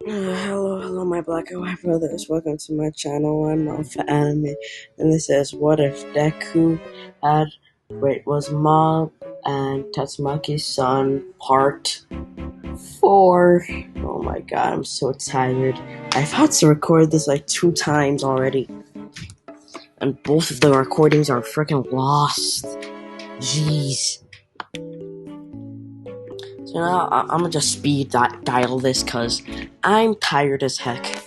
Hello, my black and white brothers. Welcome to my channel. I'm Alpha Anime, and this is What If Deku was Mob and Tatsumaki's son, part 4. Oh my god, I'm so tired. I've had to record this like 2 times already, and both of the recordings are freaking lost. Jeez. So now I'm gonna just speed dial this because I'm tired as heck.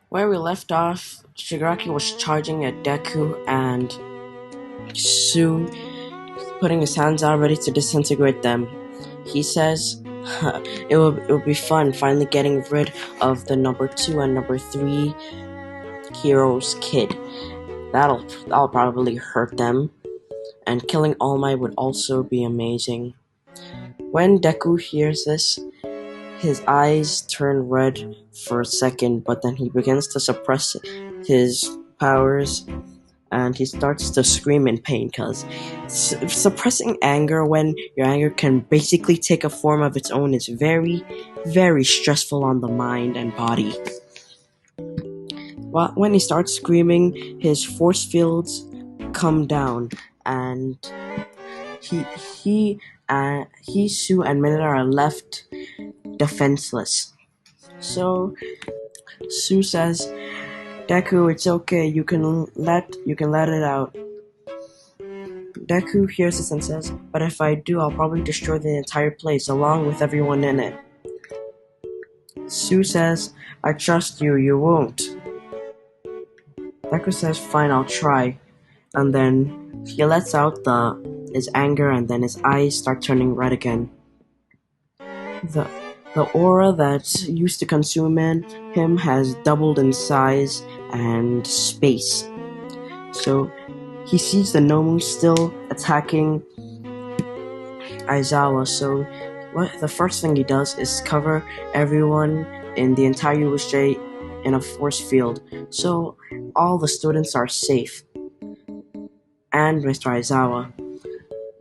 Where we left off, Shigaraki was charging at Deku and Sue, putting his hands out ready to disintegrate them. He says it will be fun finally getting rid of the number 2 and number 3 heroes kid. That'll probably hurt them, and killing All Might would also be amazing. When Deku hears this, his eyes turn red for a second, but then he begins to suppress his powers and he starts to scream in pain because suppressing anger when your anger can basically take a form of its own is very, very stressful on the mind and body. When he starts screaming, his force fields come down and he, Sue, and Mineta are left defenseless. So Sue says, "Deku, it's okay. You can let it out." Deku hears this and says, "But if I do, I'll probably destroy the entire place along with everyone in it." Sue says, "I trust you. You won't." Deku says, "Fine, I'll try." And then he lets out his anger, and then his eyes start turning red again. The aura that used to consume him has doubled in size and space. So he sees the Nomu still attacking Aizawa, so the first thing he does is cover everyone in the entire USJ in a force field, so all the students are safe, and Mr. Aizawa.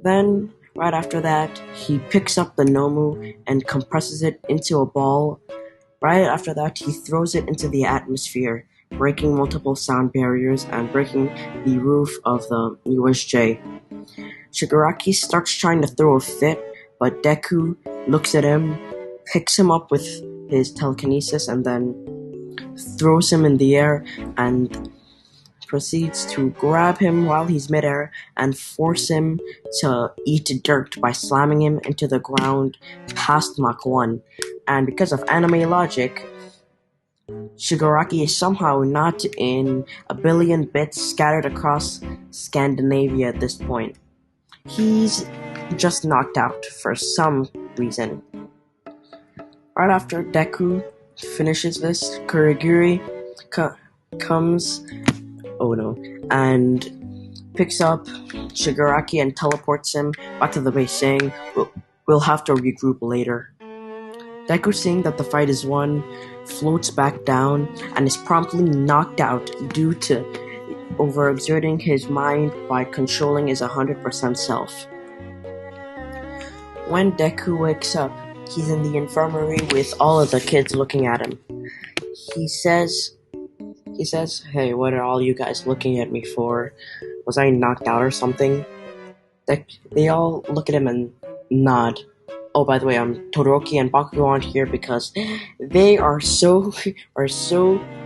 Then, right after that, he picks up the Nomu and compresses it into a ball. Right after that, he throws it into the atmosphere, breaking multiple sound barriers and breaking the roof of the USJ. Shigaraki starts trying to throw a fit, but Deku looks at him, picks him up with his telekinesis, and then throws him in the air and proceeds to grab him while he's midair and force him to eat dirt by slamming him into the ground past Mach 1. And because of anime logic, Shigaraki is somehow not in a billion bits scattered across Scandinavia at this point. He's just knocked out for some reason. Right after Deku finishes this, Kurigiri comes and picks up Shigaraki and teleports him back to the base, saying, we'll have to regroup later. Deku, seeing that the fight is won, floats back down and is promptly knocked out due to overexerting his mind by controlling his 100% self. When Deku wakes up, he's in the infirmary with all of the kids looking at him. He says, "Hey, what are all you guys looking at me for? Was I knocked out or something?" They all look at him and nod. Oh, by the way, Todoroki and Bakugo aren't here because they are so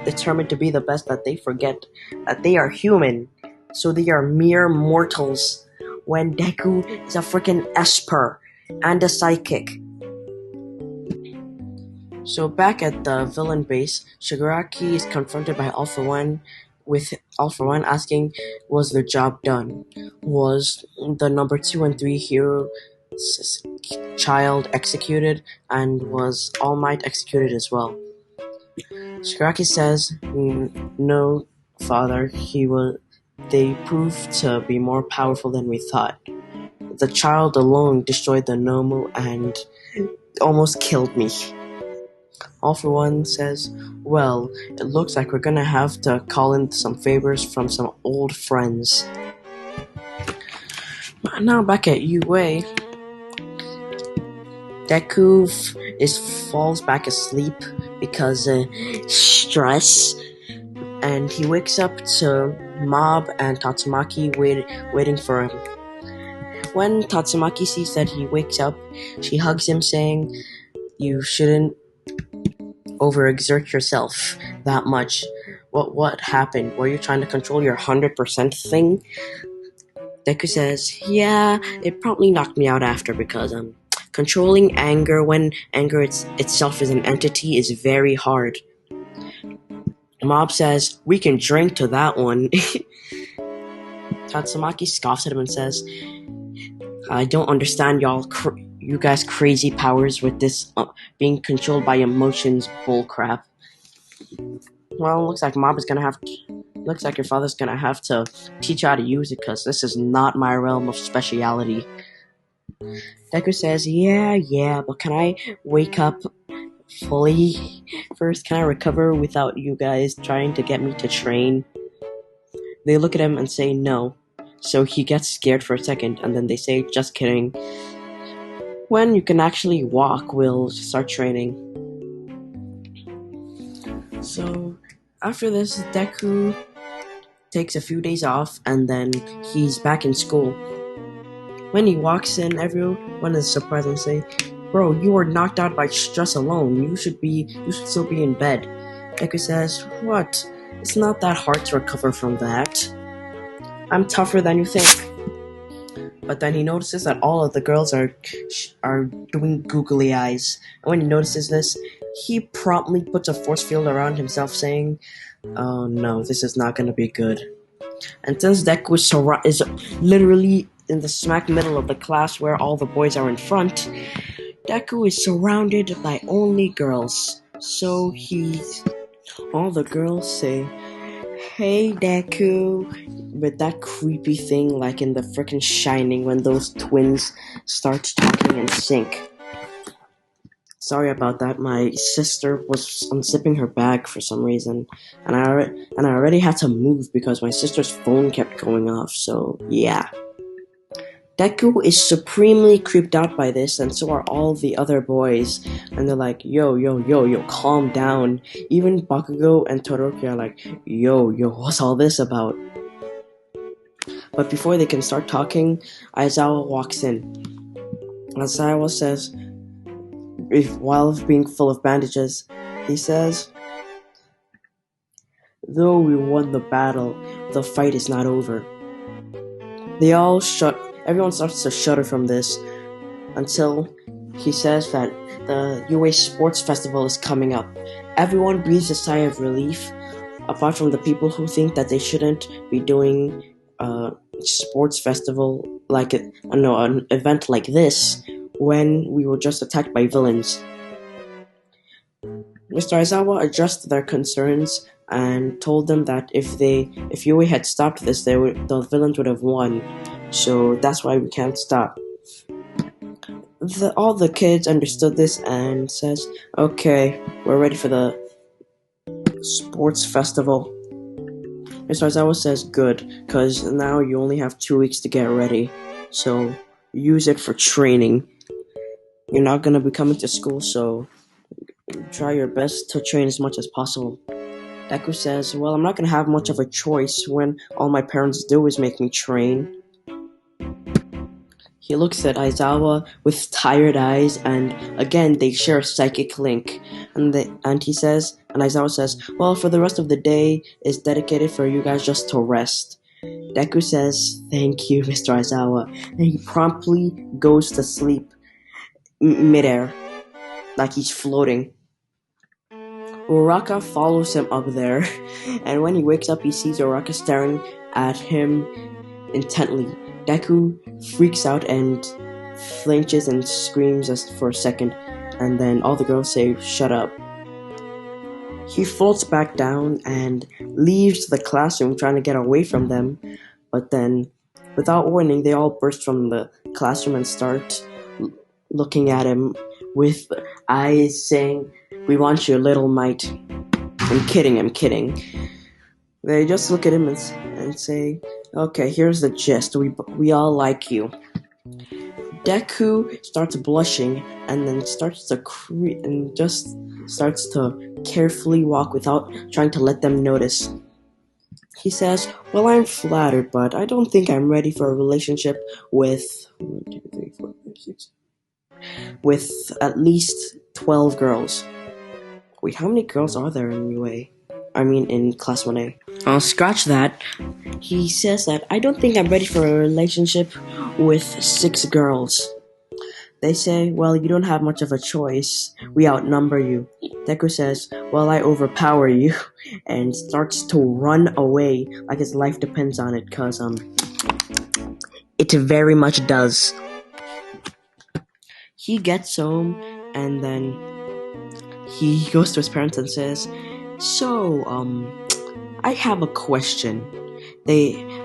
determined to be the best that they forget that they are human. So they are mere mortals when Deku is a freaking Esper and a psychic. So back at the villain base, Shigaraki is confronted by All For One, with All For One asking, was the job done? Was the number 2 and 3 hero child executed, and was All Might executed as well? Shigaraki says, no, father, they proved to be more powerful than we thought. The child alone destroyed the Nomu and almost killed me. All For One says, well, it looks like we're gonna have to call in some favors from some old friends. Now back at UA, Deku falls back asleep because stress, and he wakes up to Mob and Tatsumaki waiting for him. When Tatsumaki sees that he wakes up, she hugs him, saying, "You shouldn't overexert yourself that much. What happened? Were you trying to control your 100% thing?" Deku says, "Yeah, it probably knocked me out after because controlling anger when anger itself is an entity is very hard." Mob says, "We can drink to that one." Tatsumaki scoffs at him and says, "I don't understand you guys crazy powers with this being controlled by emotions bullcrap." Well, looks like looks like your father's gonna have to teach you how to use it, because this is not my realm of speciality. Deku says, yeah, but can I wake up fully first? Can I recover without you guys trying to get me to train? They look at him and say no. So he gets scared for a second, and then they say, "Just kidding. When you can actually walk, we'll start training." So after this, Deku takes a few days off, and then he's back in school. When he walks in, everyone is surprised and say, "Bro, you were knocked out by stress alone. You should still be in bed." Deku says, "What? It's not that hard to recover from that. I'm tougher than you think." But then he notices that all of the girls are doing googly eyes. And when he notices this, he promptly puts a force field around himself, saying, "Oh no, this is not gonna be good." And since Deku is literally in the smack middle of the class where all the boys are in front, Deku is surrounded by only girls. So all the girls say, "Hey Deku," with that creepy thing like in the frickin' Shining when those twins start talking in sync. Sorry about that, my sister was unzipping her bag for some reason, and I already had to move because my sister's phone kept going off, so yeah. Deku is supremely creeped out by this, and so are all the other boys. And they're like, "Yo, calm down." Even Bakugo and Todoroki are like, yo, what's all this about?" But before they can start talking, Aizawa walks in. Aizawa says, while being full of bandages, he says, "Though we won the battle, the fight is not over." Everyone starts to shudder from this, until he says that the UA Sports Festival is coming up. Everyone breathes a sigh of relief, apart from the people who think that they shouldn't be doing a sports festival an event like this when we were just attacked by villains. Mr. Aizawa addressed their concerns and told them that if UA had stopped this, the villains would have won. So that's why we can't stop. All the kids understood this and says, "Okay, we're ready for the sports festival." Mr. Aizawa says, "Good, because now you only have 2 weeks to get ready, so use it for training. You're not going to be coming to school, so try your best to train as much as possible." Deku says, "Well, I'm not going to have much of a choice when all my parents do is make me train." He looks at Aizawa with tired eyes, and again they share a psychic link. And Aizawa says, "Well, for the rest of the day is dedicated for you guys just to rest." Deku says, "Thank you, Mr. Aizawa," and he promptly goes to sleep midair, like he's floating. Uraka follows him up there, and when he wakes up, he sees Uraka staring at him intently. Deku freaks out and flinches and screams for a second, and then all the girls say, "Shut up." He floats back down and leaves the classroom trying to get away from them, but then, without warning, they all burst from the classroom and start looking at him with eyes saying, "We want your little mite." I'm kidding. They just look at him and say, "Okay, here's the gist. We all like you." Deku starts blushing and then starts to carefully walk without trying to let them notice. He says, "Well, I'm flattered, but I don't think I'm ready for a relationship with 1, 2, 3, 4, 5, 6, with at least 12 girls." Wait, how many girls are there in UA? I mean, in Class 1A. Scratch that. He says that, "I don't think I'm ready for a relationship with 6 girls." They say, "Well, you don't have much of a choice. We outnumber you." Deku says, "Well, I overpower you," and starts to run away like his life depends on it, cause it very much does. He gets home and then he goes to his parents and says, "So, I have a question."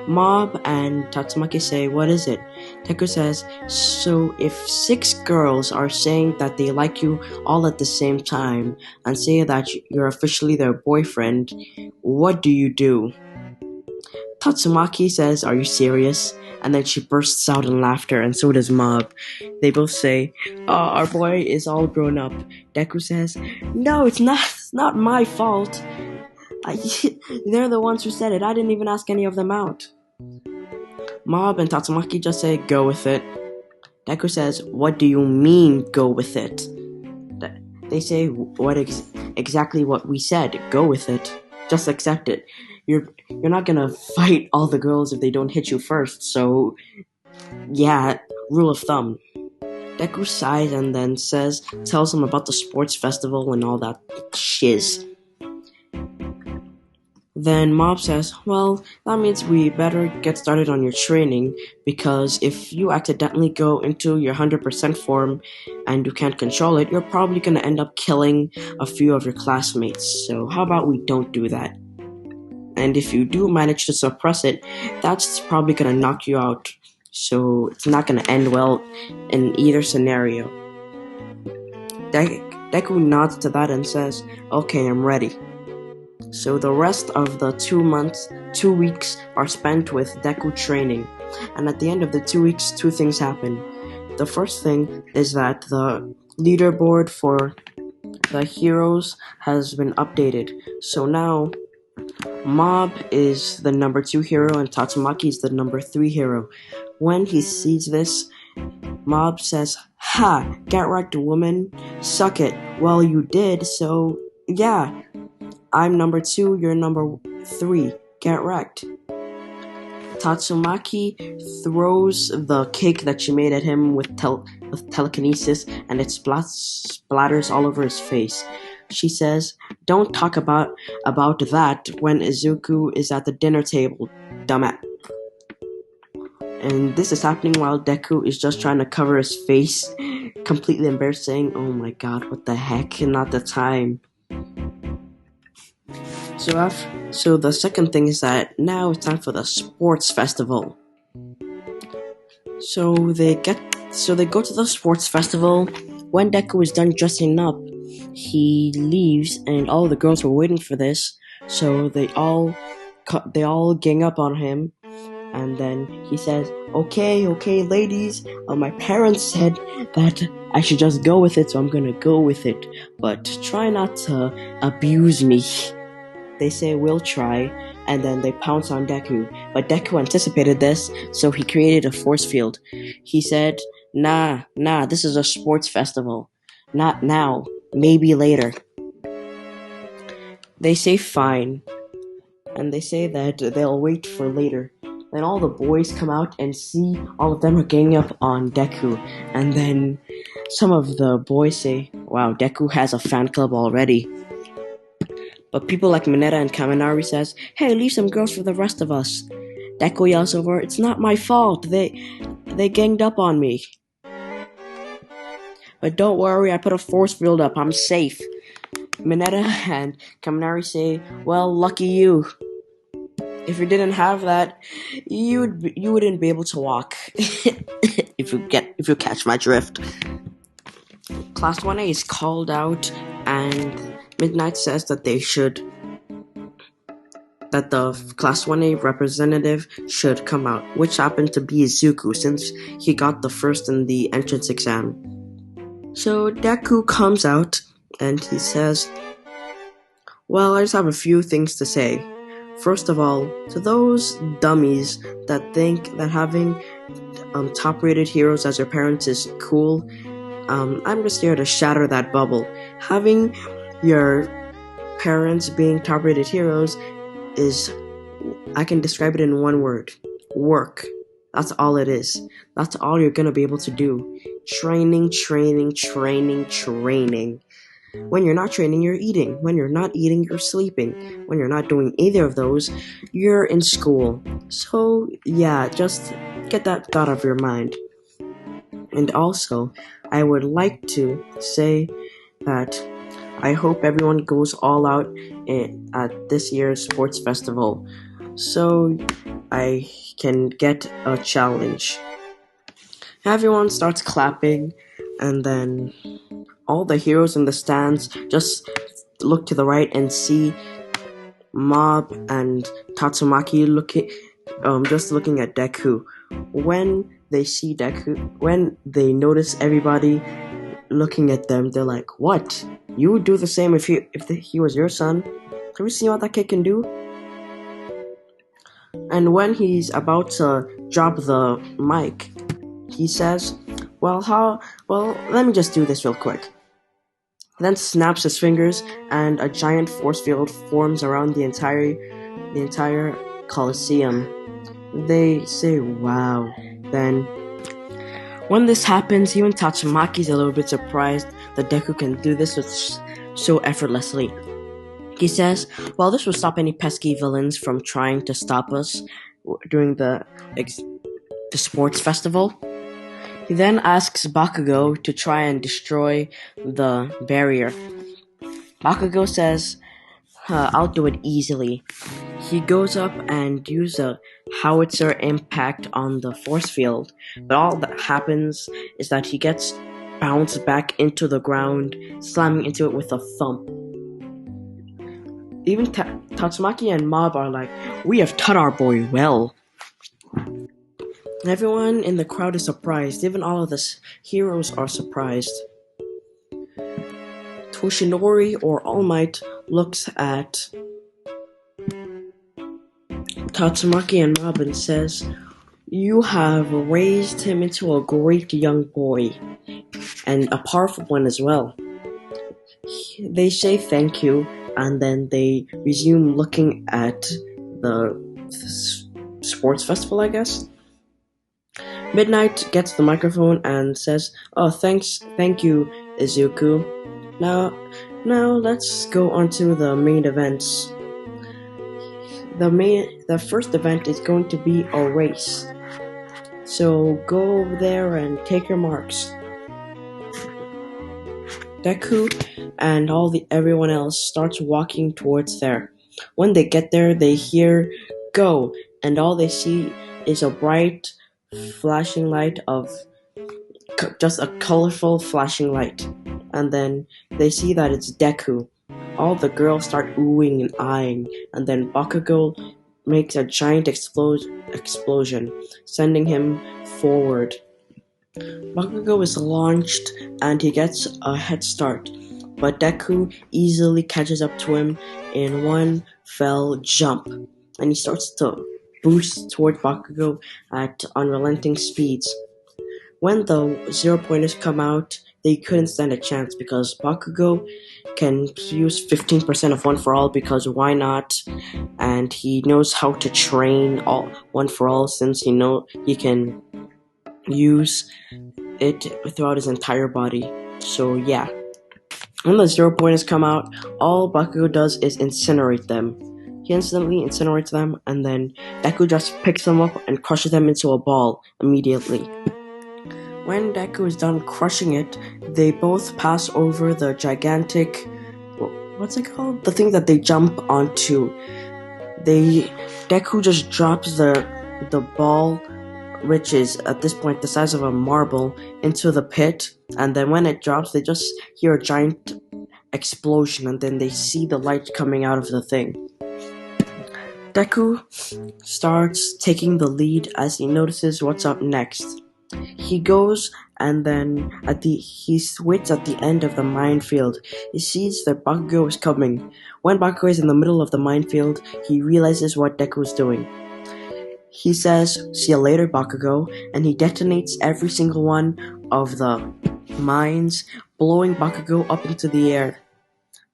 Mob and Tatsumaki say, "What is it?" Deku says, "So if 6 girls are saying that they like you all at the same time and say that you're officially their boyfriend, what do you do?" Tatsumaki says, "Are you serious?" And then she bursts out in laughter, and so does Mob. They both say, "Our boy is all grown up." Deku says, "No, it's not my fault. They're the ones who said it. I didn't even ask any of them out." Mob and Tatsumaki just say, "Go with it." Deku says, "What do you mean, go with it?" They say, exactly what we said. Go with it. Just accept it. You're not gonna fight all the girls if they don't hit you first, so yeah, rule of thumb." Deku sighs and then tells him about the sports festival and all that shiz. Then Mob says, "Well, that means we better get started on your training, because if you accidentally go into your 100% form and you can't control it, you're probably going to end up killing a few of your classmates. So how about we don't do that? And if you do manage to suppress it, that's probably going to knock you out. So it's not going to end well in either scenario." Deku nods to that and says, "Okay, I'm ready." So the rest of the 2 weeks are spent with Deku training. And at the end of the 2 weeks, 2 things happen. The first thing is that the leaderboard for the heroes has been updated. So now Mob is the number 2 hero and Tatsumaki is the number 3 hero. When he sees this, Mob says, "Ha! Get wrecked, woman. Suck it." "Well, you did, so yeah. I'm number 2, you're number 3. Get wrecked." Tatsumaki throws the cake that she made at him with telekinesis, and it splatters all over his face. She says, "Don't talk about that when Izuku is at the dinner table, dumbass." And this is happening while Deku is just trying to cover his face, completely embarrassed, saying, "Oh my god, what the heck, not the time." So the second thing is that now it's time for the sports festival. So they go to the sports festival. When Deku is done dressing up, he leaves, and all the girls were waiting for this. So they all gang up on him, and then he says, "Okay, ladies. My parents said that I should just go with it, so I'm gonna go with it. But try not to abuse me." They say, "We'll try," and then they pounce on Deku. But Deku anticipated this, so he created a force field. He said, Nah, this is a sports festival. Not now, maybe later." They say fine, and they say that they'll wait for later. Then all the boys come out and see all of them are ganging up on Deku. And then some of the boys say, "Wow, Deku has a fan club already." But people like Mineta and Kaminari says, "Hey, leave some girls for the rest of us." Deku yells over, "It's not my fault. They ganged up on me." "But don't worry, I put a force field up. I'm safe." Mineta and Kaminari say, "Well, lucky you. If you didn't have that, you wouldn't be able to walk." if you catch my drift. Class 1A is called out, and Midnight says that they should that the Class 1A representative should come out, which happened to be Zuko since he got the first in the entrance exam. So Deku comes out and he says, well, I just have a few things to say. First of all, to those dummies that think that having top-rated heroes as your parents is cool, I'm just here to shatter that bubble. Having your parents being top-rated heroes is, I can describe it in one word: work. That's all it is. That's all you're gonna be able to do. Training, training, training, training. When you're not training, you're eating. When you're not eating, you're sleeping. When you're not doing either of those, you're in school. So, yeah, just get that thought out of your mind. And also, I would like to say that I hope everyone goes all out at this year's sports festival so I can get a challenge. Everyone starts clapping, and then all the heroes in the stands just look to the right and see Mob and Tatsumaki just looking at Deku. When they notice everybody looking at them, they're like, "What? You would do the same if he was your son? Have you seen what that kid can do?" And when he's about to drop the mic, he says, Well, let me just do this real quick." Then snaps his fingers, and a giant force field forms around the entire Colosseum. They say, "Wow." Then, when this happens, even Tatsumaki's a little bit surprised that Deku can do this so effortlessly. He says, "Well, this will stop any pesky villains from trying to stop us during the sports festival." He then asks Bakugo to try and destroy the barrier. Bakugo says, "I'll do it easily." He goes up and uses a howitzer impact on the force field, but all that happens is that he gets bounced back into the ground, slamming into it with a thump. Even Tatsumaki and Mob are like, "We have taught our boy well." Everyone in the crowd is surprised. Even all of the heroes are surprised. Toshinori, or All Might, looks at Tatsumaki and Mob and says, "You have raised him into a great young boy, and a powerful one as well." They say thank you, and then they resume looking at the sports festival, I guess. Midnight gets the microphone and says, "Oh, thank you, Izuku. Now let's go on to the main events. The first event is going to be a race. So go over there and take your marks." Deku and everyone else starts walking towards there. When they get there, they hear "go," and all they see is a bright flashing light of just a colorful flashing light. And then they see that it's Deku. All the girls start oohing and eyeing, and then Bakugo makes a giant explosion, sending him forward. Bakugo is launched and he gets a head start, but Deku easily catches up to him in one fell jump, and he starts to boost toward Bakugo at unrelenting speeds. When the 0-pointers come out, they couldn't stand a chance because Bakugo can use 15% of One For All because why not? And he knows how to train One For All since he can use it throughout his entire body. So yeah. When the 0-pointers come out, all Bakugo does is incinerate them. He instantly incinerates them, and then Deku just picks them up and crushes them into a ball immediately. When Deku is done crushing it, they both pass over the gigantic, what's it called? The thing that they jump onto. Deku just drops the ball, which is at this point the size of a marble, into the pit, and then when it drops, they just hear a giant explosion, and then they see the light coming out of the thing. Deku starts taking the lead as he notices what's up next. He goes and then he waits at the end of the minefield. He sees that Bakugo is coming. When Bakugo is in the middle of the minefield, he realizes what Deku is doing. He says, "See you later, Bakugo," and he detonates every single one of the mines, blowing Bakugo up into the air.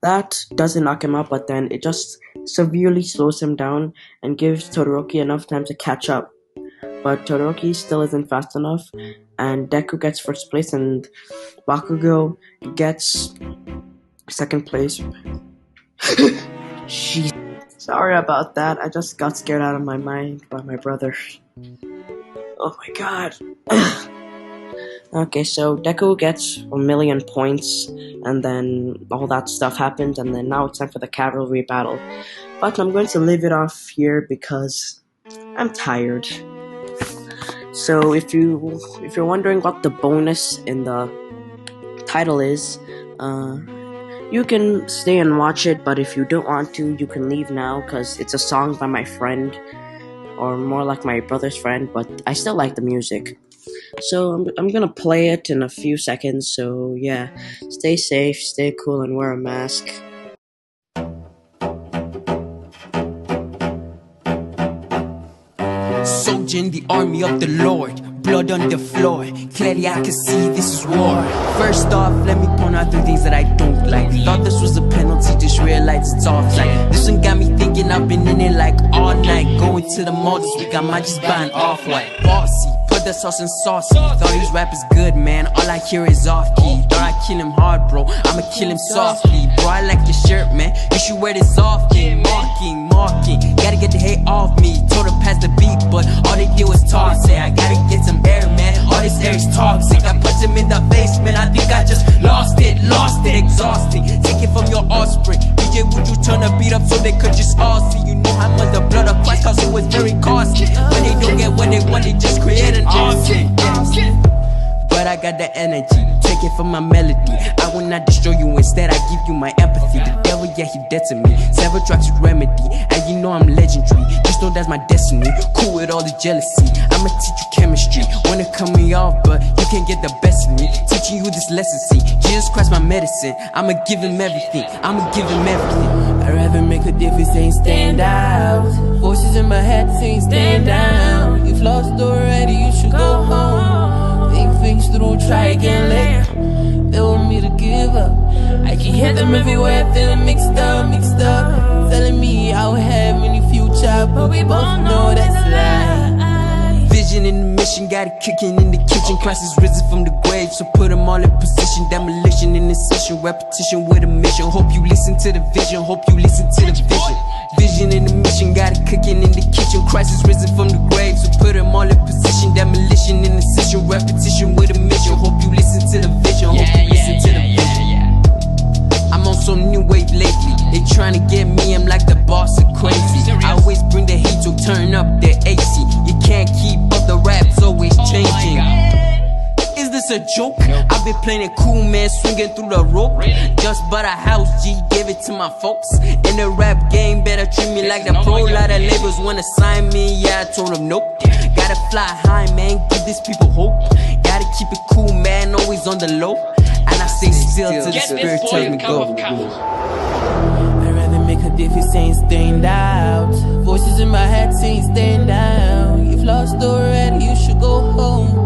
That doesn't knock him out, but then it just severely slows him down and gives Todoroki enough time to catch up. But Todoroki still isn't fast enough, and Deku gets first place, and Bakugo gets second place. Jeez. Sorry about that, I just got scared out of my mind by my brother. Oh my god. Okay, so Deku gets 1,000,000 points, and then all that stuff happened, and then now it's time for the cavalry battle. But I'm going to leave it off here because I'm tired. So if you're wondering what the bonus in the title is, you can stay and watch it, but if you don't want to, you can leave now, because it's a song by my friend, or more like my brother's friend, but I still like the music. So I'm gonna play it in a few seconds, so yeah, stay safe, stay cool, and wear a mask. Soldier in the army of the Lord, blood on the floor, clearly I can see this is war. First off, let me point out the things that I don't like. Thought this was a penalty, just realized it's offside. This one got me thinking I've been in it like all night. Going to the mall this week, I might just buy an off-white. Bossy, put the sauce in saucy. Thought his rap is good, man, all I hear is off-key. Thought I'd kill him hard, bro, I'ma kill him softly. Bro, I like your shirt, man, you should wear this often. Marking, gotta get the hate off me. Told him pass the beat, but all they did was talk. Say I gotta get some air, man, all this air is toxic. I punched him in the face, man, I think I just lost it, exhausting. Take it from your offspring. DJ, would you turn the beat up so they could just all see? You know how much the blood of Christ cost, it was very costly. When they don't get what they want, they just create an arson. But I got the energy, take it from my melody. I will not destroy you, instead I give you my empathy. The devil, yeah, he dead to me. Several tracks with remedy, and you know I'm legendary. Just know that's my destiny, cool with all the jealousy. I'ma teach you chemistry, wanna cut me off, but you can't get the best of me. Teaching you this lesson, see, Jesus Christ my medicine. I'ma give him everything, I'd rather make a difference, ain't stand out. Voices in my head saying stand down. You've lost already, you should go home. Think things through, try again later. They want me to give up, I can hear them everywhere, feeling mixed up. Telling me I will have any future, but we both know that's a lie. Vision in the mission, got it kicking in the kitchen. Christ is risen from the grave, so put them all in position. Demolition in incision, repetition with a mission. Hope you listen to the vision, Vision in the mission, got it cooking in the kitchen. Christ is risen from the grave, so put them all in position. Demolition in incision, repetition with a mission. Hope you listen to the vision, I'm on some new wave lately. They tryna get me, I'm like the boss of crazy. I always bring the heat, so turn up the AC. You can't keep up, the rap's always changing. Is this a joke? I've been playing it cool, man, swinging through the rope. Just bought a house, G, gave it to my folks. In the rap game, better treat me like the pro. Lot of labels wanna sign me, yeah, I told them nope. Gotta fly high, man, give these people hope. Gotta keep it cool, man, always on the low. And I stay still till the spirit tells me go. I'd rather make a difference, ain't stand out. Voices in my head saying stand down. You've lost already, you should go home.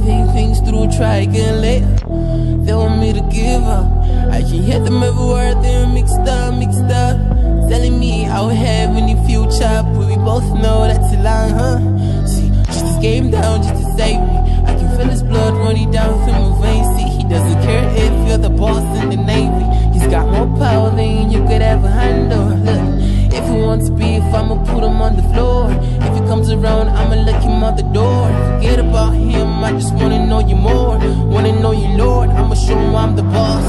Think things through, try again later. They want me to give up, I can hear them everywhere, they're mixed up. Telling me I will have any future, but we both know that's a lie, huh? See, just this game down, just to save me. I can feel his blood running down through my veins. See, he doesn't care if you're the boss in the Navy. He's got more power than you could ever handle. Look, if he wants beef, I'ma put him on the floor. If he comes around, I'ma let him out the door. Forget about him, I just wanna know you more. Wanna know you, Lord, I'ma show him I'm the boss.